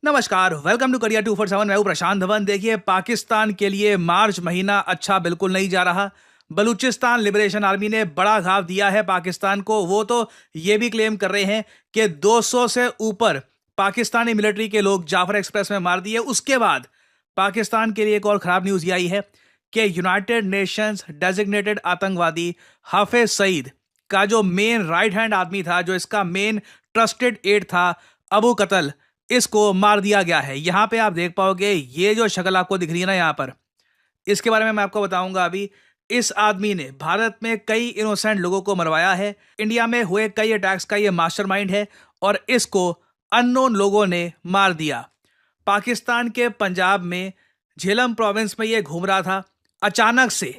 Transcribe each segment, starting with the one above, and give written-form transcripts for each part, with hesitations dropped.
नमस्कार, welcome to career 247। मैं हूं प्रशांत धवन। देखिए, पाकिस्तान के लिए मार्च महीना अच्छा बिल्कुल नहीं जा रहा। बलूचिस्तान लिबरेशन आर्मी ने बड़ा घाव दिया है पाकिस्तान को। वो तो ये भी क्लेम कर रहे हैं कि 200 से ऊपर पाकिस्तानी मिलिट्री के लोग जाफर एक्सप्रेस में मार दिए। उसके बाद पाकिस्तान के लिए एक और खराब न्यूज आई है कि यूनाइटेड नेशंस डेजिग्नेटेड आतंकवादी हाफिज सईद का जो मेन राइट हैंड आदमी था, जो इसका मेन ट्रस्टेड एड था, अबू कतल, इसको मार दिया गया है। यहां पे आप देख पाओगे, ये जो शक्ल आपको दिख रही है ना यहां पर, इसके बारे में मैं आपको बताऊंगा अभी। इस आदमी ने भारत में कई इनोसेंट लोगों को मरवाया है। इंडिया में हुए कई अटैक्स का ये मास्टरमाइंड है और इसको अननोन लोगों ने मार दिया। पाकिस्तान के पंजाब में झेलम प्रोविंस में ये घूम रहा था। अचानक से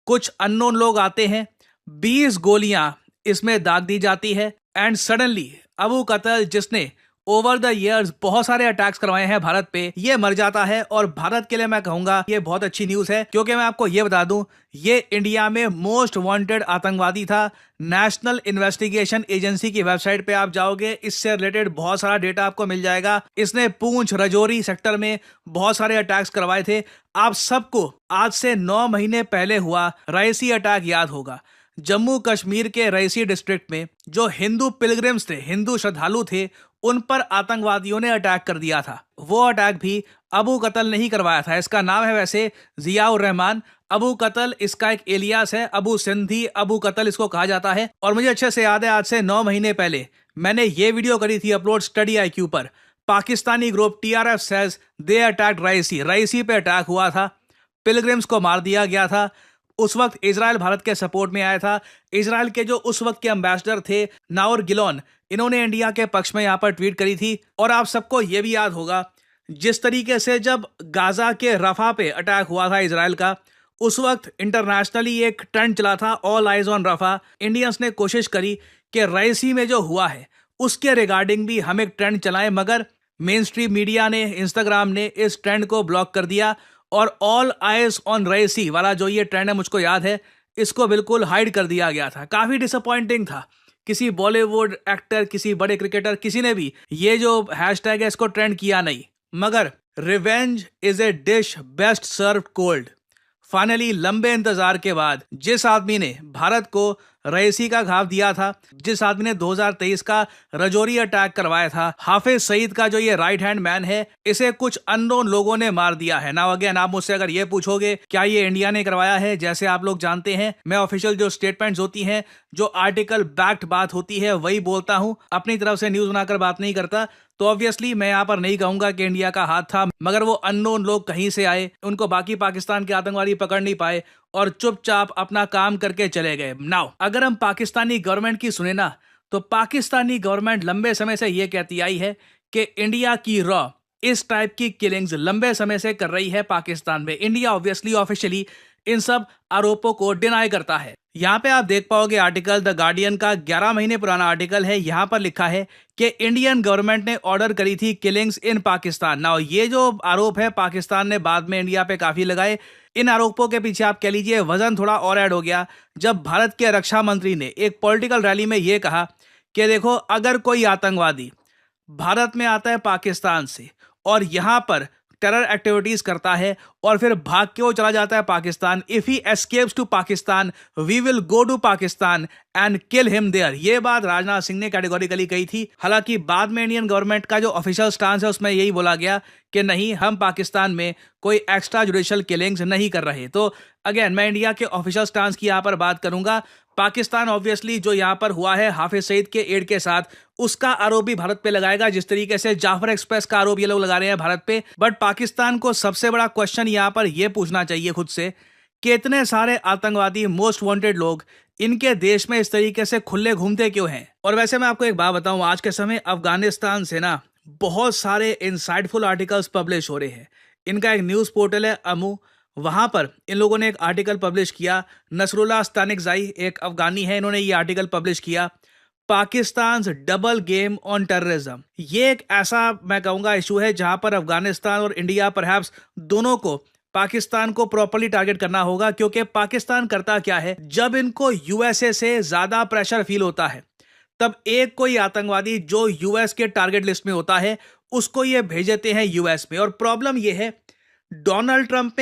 कुछ अननोन लोग आते हैं, 20 गोलियां इसमें दाग दी जाती है एंड सडनली अबू कतल, जिसने ओवर द इयर्स बहुत सारे अटैक्स करवाए हैं भारत पे, ये मर जाता है। और भारत के लिए मैं कहूंगा ये बहुत अच्छी न्यूज है, क्योंकि मैं आपको ये बता दूं, ये इंडिया में मोस्ट वांटेड आतंकवादी था। नेशनल इन्वेस्टिगेशन एजेंसी की वेबसाइट पे आप जाओगे, इससे रिलेटेड बहुत सारा डेटा आपको मिल जाएगा। इसने पूंछ रजौरी सेक्टर में बहुत सारे अटैक्स करवाए थे। आप सबको आज से 9 महीने पहले हुआ रईसी अटैक याद होगा। जम्मू कश्मीर के रईसी डिस्ट्रिक्ट में जो हिंदू पिलग्रिम्स थे, हिंदू श्रद्धालु थे, उन पर आतंकवादियों ने अटैक कर दिया था। वो अटैक भी अबू कतल नहीं करवाया था। इसका नाम है वैसे जियाउर रहमान। अबू कतल इसका एक एलियास है। अबू सिंधी, अबू कतल इसको कहा जाता है। और मुझे अच्छे से याद है, आज से 9 महीने पहले मैंने ये वीडियो करी थी अपलोड स्टडी IQ पर। Pakistani group TRF says they attacked Raisi. Raisi पे अटैक हुआ था, पिलग्रिम्स को मार दिया गया था। उस वक्त इजराइल भारत के सपोर्ट में आया था। इजराइल के जो उस वक्त के एम्बेसडर थे नाउर गिलोन, इन्होंने इंडिया के पक्ष में यहां पर ट्वीट करी थी। और आप सबको यह भी याद होगा, जिस तरीके से जब गाजा के रफा पे अटैक हुआ था इजराइल का, उस वक्त इंटरनेशनली एक ट्रेंड चला था, ऑल आइज ऑन रफा। इंडियंस ने कोशिश करी कि रईसी में जो हुआ है उसके रिगार्डिंग भी हम एक ट्रेंड चलाएं, मगर मेन स्ट्रीम मीडिया ने, इंस्टाग्राम ने इस ट्रेंड को ब्लॉक कर दिया और ऑल आइज ऑन रईसी वाला जो ये ट्रेंड है, मुझको याद है, इसको बिल्कुल हाइड कर दिया गया था। काफी डिसअपॉइंटिंग था। किसी बॉलीवुड एक्टर, किसी बड़े क्रिकेटर, किसी ने भी ये जो हैशटैग है इसको ट्रेंड किया नहीं। मगर revenge is a dish best served cold. Finally लंबे इंतजार के बाद जिस आदमी ने भारत को रईसी का घाव दिया था, जिस आदमी ने 2023 का रजौरी अटैक करवाया था, हाफिज सईद का जो ये राइट हैंड मैन है, इसे कुछ अननोन लोगों ने मार दिया है। नाउ अगेन, आप मुझसे अगर ये पूछोगे क्या ये इंडिया ने करवाया है, जैसे आप लोग जानते हैं मैं ऑफिशियल जो स्टेटमेंट्स होती हैं, जो आर्टिकल बैक्ड बात होती है, वही बोलता हूं। अपनी तरफ से न्यूज बनाकर बात नहीं करता। तो ऑब्वियसली मैं यहाँ पर नहीं कहूंगा कि इंडिया का हाथ था, मगर वो अननोन लोग कहीं से आए, उनको बाकी पाकिस्तान के आतंकवादी पकड़ नहीं पाए और चुपचाप अपना काम करके चले गए। नाउ अगर हम पाकिस्तानी गवर्नमेंट की सुने ना, तो पाकिस्तानी गवर्नमेंट लंबे समय से ये कहती आई है कि इंडिया की रॉ इस टाइप की किलिंग्स लंबे समय से कर रही है पाकिस्तान में। इंडिया ऑब्वियसली ऑफिशियली इन सब आरोपों को डिनाई करता है। यहाँ पे आप देख पाओगे आर्टिकल, द गार्डियन का 11 महीने पुराना आर्टिकल है। यहाँ पर लिखा है कि इंडियन गवर्नमेंट ने ऑर्डर करी थी किलिंग्स इन पाकिस्तान। नाउ ये जो आरोप है पाकिस्तान ने बाद में इंडिया पे काफी लगाए। इन आरोपों के पीछे आप कह लीजिए वजन थोड़ा और ऐड हो गया जब भारत के रक्षा मंत्री ने एक पॉलिटिकल रैली में यह कहा कि देखो, अगर कोई आतंकवादी भारत में आता है पाकिस्तान से और यहां पर टेरर एक्टिविटीज करता है और फिर भाग के वो चला जाता है Pakistan, if he escapes to Pakistan we will go to Pakistan and kill him there. ये बात राजनाथ सिंह ने कैटेगोरिकली कही थी। हालांकि बाद में इंडियन गवर्नमेंट का जो ऑफिशियल स्टांस है उसमें यही बोला गया कि नहीं, हम पाकिस्तान में कोई एक्स्ट्रा जुडिशियल किलिंग्स नहीं कर रहे। तो अगेन मैं इंडिया के ऑफिशियल स्टांस की यहाँ पर बात करूंगा। पाकिस्तान ऑब्वियसली जो यहाँ पर हुआ है हाफिज सईद के एड के साथ, उसका आरोप भी भारत पे लगाएगा, जिस तरीके से जाफर एक्सप्रेस का आरोप ये लोग लगा रहे हैं भारत पे। बट पाकिस्तान को सबसे बड़ा क्वेश्चन यहाँ पर यह पूछना चाहिए खुद से कि इतने सारे आतंकवादी, मोस्ट वांटेड लोग इनके देश में इस तरीके से खुले घूमते क्यों हैं। और वैसे मैं आपको एक बात बताऊं, आज के समय अफगानिस्तान से ना बहुत सारे इंसाइटफुल आर्टिकल्स पब्लिश हो रहे हैं। इनका एक न्यूज पोर्टल है अमू, वहां पर इन लोगों ने एक आर्टिकल पब्लिश किया। नसरुल्लाह स्तानिकजाई एक अफगानी है, इन्होंने ये आर्टिकल पब्लिश किया, Pakistan double game on terrorism. ये एक ऐसा मैं कहूंगा इशू है जहां पर अफगानिस्तान और इंडिया परहैप्स दोनों को पाकिस्तान को प्रॉपर्ली टारगेट करना होगा। क्योंकि पाकिस्तान करता क्या है, जब इनको यूएसए से ज्यादा प्रेशर फील होता है, तब एक कोई आतंकवादी जो यूएस के टारगेट लिस्ट में होता है उसको ये भेज देते हैं यूएस में। और प्रॉब्लम ये है, डोनाल्ड ट्रंप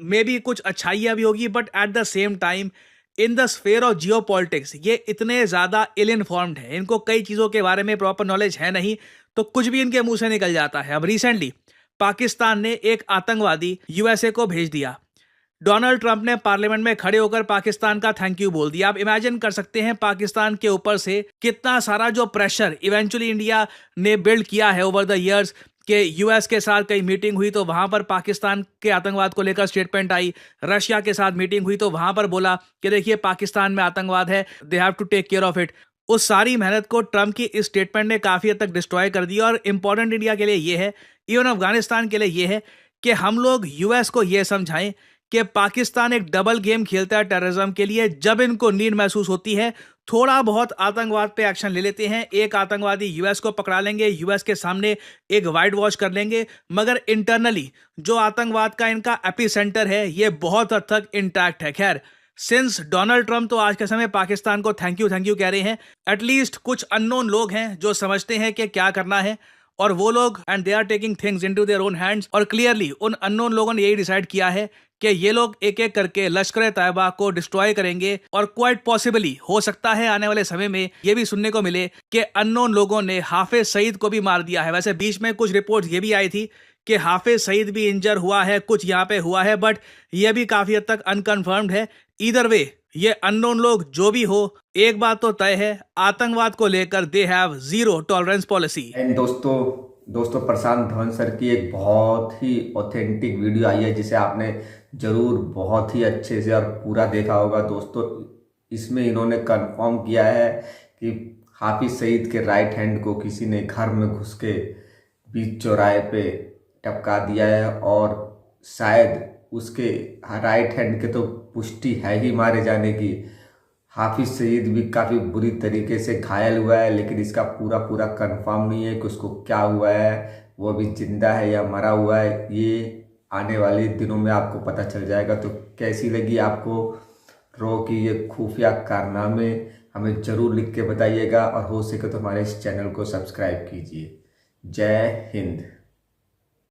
में भी कुछ अच्छाइयाँ भी होगी, but at the same time in the sphere of Jio politics ये इतने ज़्यादा इल इन्फॉर्म्ड है, इनको कई चीज़ों के बारे में प्रॉपर नॉलेज है नहीं, तो कुछ भी इनके मुंह से निकल जाता है। अब रिसेंटली पाकिस्तान ने एक आतंकवादी यूएसए को भेज दिया। डोनाल्ड ट्रंप ने पार्लियामेंट में खड़े होकर पाकिस्तान का थैंक यू बोल दिया। आप इमेजिन कर सकते हैं पाकिस्तान के ऊपर से कितना सारा जो प्रेशर इवेंचुअली इंडिया ने बिल्ड किया है ओवर द इयर्स, कि यूएस के साथ कई मीटिंग हुई तो वहां पर पाकिस्तान के आतंकवाद को लेकर स्टेटमेंट आई, रशिया के साथ मीटिंग हुई तो वहां पर बोला कि देखिए पाकिस्तान में आतंकवाद है, they have to take care of it. उस सारी मेहनत को ट्रंप की इस स्टेटमेंट ने काफी हद तक डिस्ट्रॉय कर दिया। और इंपॉर्टेंट इंडिया के लिए यह है, इवन अफगानिस्तान के लिए यह है, कि हम लोग यूएस को यह समझाएं कि पाकिस्तान एक डबल गेम खेलता है टेररिज्म के लिए। जब इनको नीड महसूस होती है, थोड़ा बहुत आतंकवाद पे एक्शन ले लेते हैं, एक आतंकवादी यूएस को पकड़ा लेंगे, यूएस के सामने एक वाइट वॉश कर लेंगे, मगर इंटरनली जो आतंकवाद का इनका एपिसेंटर है ये बहुत हद तक इंटैक्ट है। खैर, सिंस डोनाल्ड ट्रंप तो आज के समय पाकिस्तान को थैंक यू कह रहे हैं, एटलीस्ट कुछ अननोन लोग हैं जो समझते हैं कि क्या करना है, और वो लोग and they are taking things into their own hands. और क्लियरली उन अननोन लोगों ने यही डिसाइड किया है कि ये लोग एक एक करके लश्कर तैयबा को डिस्ट्रॉय करेंगे। और क्वाइट पॉसिबली हो सकता है आने वाले समय में ये भी सुनने को मिले कि अननोन लोगों ने हाफिज सईद को भी मार दिया है। वैसे बीच में कुछ रिपोर्ट्स ये भी आई थी कि हाफिज सईद भी इंजर हुआ है, कुछ यहाँ पे हुआ है, बट ये भी काफी हद तक अनकन्फर्म्ड है। ईदर वे ये अननोन लोग जो भी हो, एक बात तो तय है, आतंकवाद को लेकर they have zero tolerance policy. And दोस्तों प्रशांत धवन सर की एक बहुत ही ऑथेंटिक वीडियो आई है जिसे आपने जरूर बहुत ही अच्छे से और पूरा देखा होगा। दोस्तों इसमें इन्होंने कंफर्म किया है कि हाफिज सईद के राइट हैंड को किसी ने घर में घुस के बीच चौराहे पे टपका दिया है, और शायद उसके राइट हैंड के तो पुष्टि है ही मारे जाने की। हाफिज सईद भी काफ़ी बुरी तरीके से घायल हुआ है, लेकिन इसका पूरा कंफर्म नहीं है कि उसको क्या हुआ है, वो अभी जिंदा है या मरा हुआ है। ये आने वाले दिनों में आपको पता चल जाएगा। तो कैसी लगी आपको रॉ की ये खुफिया कारनामे, हमें ज़रूर लिख के बताइएगा, और हो सके तो हमारे इस चैनल को सब्सक्राइब कीजिए। जय हिंद।